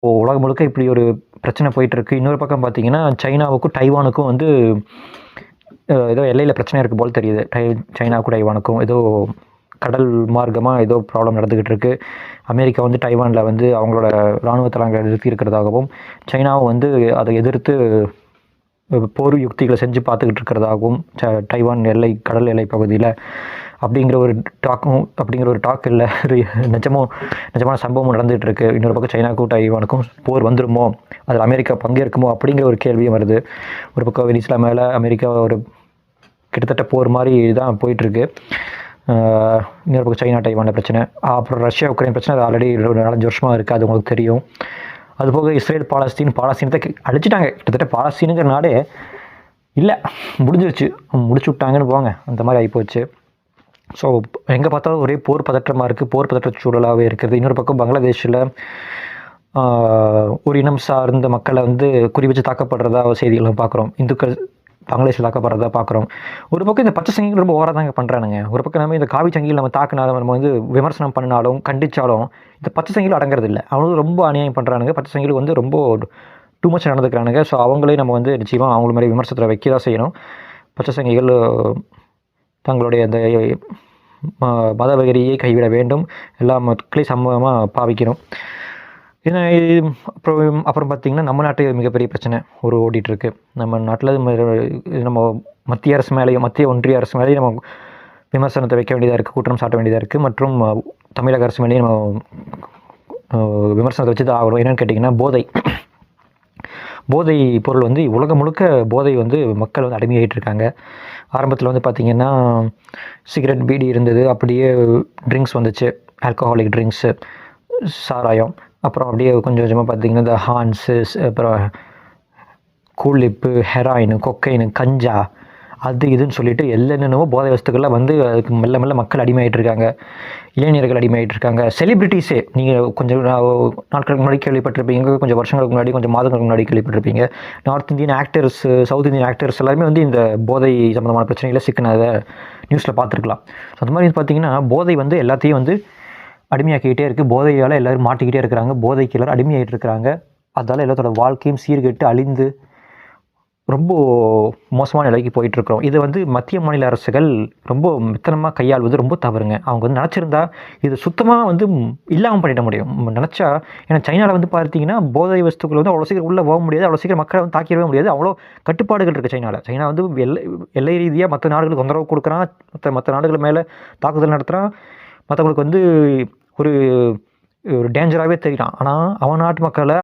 உலகம் முழுக்க இப்படி ஒரு பிரச்சனை போயிட்டுருக்கு. இன்னொரு பக்கம் பார்த்தீங்கன்னா, சைனாவுக்கும் டைவானுக்கும் வந்து ஏதோ எல்லையில பிரச்சனை இருக்கு போல தெரியுது. சைனாவுக்கும் டைவானுக்கும் ஏதோ கடல் மார்க்கமா ஏதோ ப்ராப்ளம் நடந்துகிட்டு இருக்கு. அமெரிக்கா வந்து டைவான்ல வந்து அவங்களோட இராணுவ தளங்களை நிறுத்தி இருக்கிறதாகவும், சைனாவும் வந்து அதை எதிர்த்து போர் யுக்திகளை செஞ்சு பார்த்துக்கிட்டு இருக்கிறதாகவும் டைவான் எல்லை கடல் எல்லை பகுதியில் அப்படிங்கிற ஒரு டாக் இல்லை, நிஜமான சம்பவம் நடந்துகிட்டு இருக்கு. இன்னொரு பக்கம் சைனாவுக்கும் டைவானுக்கும் போர் வந்துருமோ, அதில் அமெரிக்கா பங்கேற்குமோ அப்படிங்கிற ஒரு கேள்வியும் வருது. ஒரு பக்கம் வெனிசுலா மேலே அமெரிக்கா ஒரு கிட்டத்தட்ட போர் மாதிரி தான் போயிட்டுருக்கு. இன்னொரு பக்கம் சைனா டைவான பிரச்சனை, அப்புறம் ரஷ்யா உக்ரைன் பிரச்சனை, அது ஆல்ரெடி 4-5 வருஷமாக இருக்குது, அது உங்களுக்கு தெரியும். அதுபோக இஸ்ரேல் பாலஸ்தீனத்தை அழிச்சிட்டாங்க. கிட்டத்தட்ட பாலஸ்தீனுங்கிற நாடே இல்லை, முடிஞ்சிருச்சு, முடிச்சு விட்டாங்கன்னு போங்க, அந்த மாதிரி ஆகிப்போச்சு. ஸோ எங்கே பார்த்தாலும் ஒரே போர் பதற்றமாக இருக்குது, போர் பதற்ற சூழலாகவே இருக்குது. இன்னொரு பக்கம் பங்களாதேஷில் ஒரு இனம் சார்ந்த மக்களை வந்து குறிப்பிச்சு தாக்கப்படுறதா செய்திகளை பார்க்குறோம். இந்துக்கள் பங்களாதேஷில் தாக்கப்படுறதா பார்க்குறோம். ஒரு பக்கம் இந்த பச்சை சங்கிகள் ரொம்ப ஓவராக தாங்க பண்ணுறானுங்க. ஒரு பக்கம் நம்ம இந்த காவி சங்கிகள் நம்ம தாக்கினாலும், நம்ம வந்து விமர்சனம் பண்ணினாலும் கண்டித்தாலும் இந்த பச்சை சங்கிகள் அடங்கிறது இல்லை. அவங்களும் ரொம்ப அநியாயம் பண்ணுறானுங்க. பச்சை சங்கிகள் வந்து ரொம்ப டூ மச் நடந்துக்கிறானுங்க. ஸோ அவங்களே நம்ம வந்து நிச்சயமாக அவங்கள மாதிரி விமர்சனத்தில் வைக்க தான் செய்யணும். பச்சை சங்கிகள் தங்களுடைய அந்த மதவெறியை கைவிட வேண்டும், எல்லா மக்களையும் சமமாக பாவிக்கணும். ஏன்னா அப்புறம் பார்த்திங்கன்னா, நம்ம நாட்டு மிகப்பெரிய பிரச்சனை ஒரு ஓடிட்டுருக்கு. நம்ம நாட்டில் நம்ம மத்திய அரசு மேலேயும் மத்திய ஒன்றிய அரசு மேலேயும் நம்ம விமர்சனத்தை வைக்க வேண்டியதாக இருக்குது, குற்றம் சாட்ட வேண்டியதாக இருக்குது. மற்றும் தமிழக அரசு மேலேயும் நம்ம விமர்சனத்தை வச்சு தான் ஆகணும். என்னென்னு கேட்டிங்கன்னா, போதை பொருள் வந்து உலகம் முழுக்க போதை வந்து மக்கள் வந்து அடிமையாகிட்டு இருக்காங்க. ஆரம்பத்தில் வந்து பார்த்திங்கன்னா சிகரெட், பீடி இருந்தது, அப்படியே ட்ரிங்க்ஸ் வந்துச்சு, ஆல்கஹாலிக் ட்ரிங்க்ஸு, சாராயம். அப்புறம் அப்படியே கொஞ்சம் கொஞ்சமாக பார்த்திங்கன்னா இந்த ஹான்ஸு, அப்புறம் கூலிப்பு, ஹெராயின், கொக்கைனு, கஞ்சா, அது இதுன்னு சொல்லிட்டு என்னென்னவோ போதை வஸ்துக்கள்லாம் வந்து அதுக்கு மெல்ல மெல்ல மக்கள் அடிமையாகிட்டு இருக்காங்க, இளைஞர்கள் அடிமையாகிட்டு இருக்காங்க. செலிப்ரிட்டிஸே நீங்கள் கொஞ்சம் நாட்களுக்கு முன்னாடி கேள்விப்பட்டிருப்பீங்க, கொஞ்சம் வருஷங்களுக்கு முன்னாடி, கொஞ்சம் மாதங்களுக்கு முன்னாடி கேள்விப்பட்டிருப்பீங்க. North Indian actors, south Indian actors எல்லாருமே வந்து இந்த போதை சம்மந்தமான பிரச்சனைகளை சிக்கினதை நியூஸில் பார்த்துருக்கலாம். ஸோ அந்த மாதிரி பார்த்திங்கன்னா, போதை வந்து எல்லாத்தையும் வந்து அடிமையாக்கிக்கிட்டே இருக்குது. போதையால் எல்லோரும் மாட்டிக்கிட்டே இருக்கிறாங்க, போதைக்கு எல்லோரும் அடிமையாகிட்டு இருக்கிறாங்க. அதால் எல்லாத்தோட வாழ்க்கையும் சீர்கெட்டு அழிந்து ரொம்ப மோசமான நிலைக்கு போயிட்டுருக்குறோம். இது வந்து மத்திய மாநில அரசுகள் ரொம்ப மெத்தனமாக கையாள்வது ரொம்ப தவறுங்க. அவங்க வந்து நினச்சிருந்தா இது சுத்தமாக வந்து இல்லாமல் பண்ணிட முடியும் நினச்சா. ஏன்னா சைனாவில் வந்து பார்த்தீங்கன்னா போதை வஸ்துக்கள் வந்து அவ்வளோ சீக்கிரம் உள்ளே போக முடியாது, அவ்வளோ சீக்கிரம் மக்களை வந்து தாக்கிடவே முடியாது, அவ்வளோ கட்டுப்பாடுகள் இருக்குது சைனாவில். சைனா வந்து எல்லை ரீதியாக மற்ற நாடுகளுக்கு தொந்தரவு கொடுக்குறான், மற்ற நாடுகள் மேலே தாக்குதல் நடத்துகிறான், மற்றவங்களுக்கு வந்து ஒரு டேஞ்சராகவே தெரிகிறான். ஆனால் அவன் நாட்டு மக்களை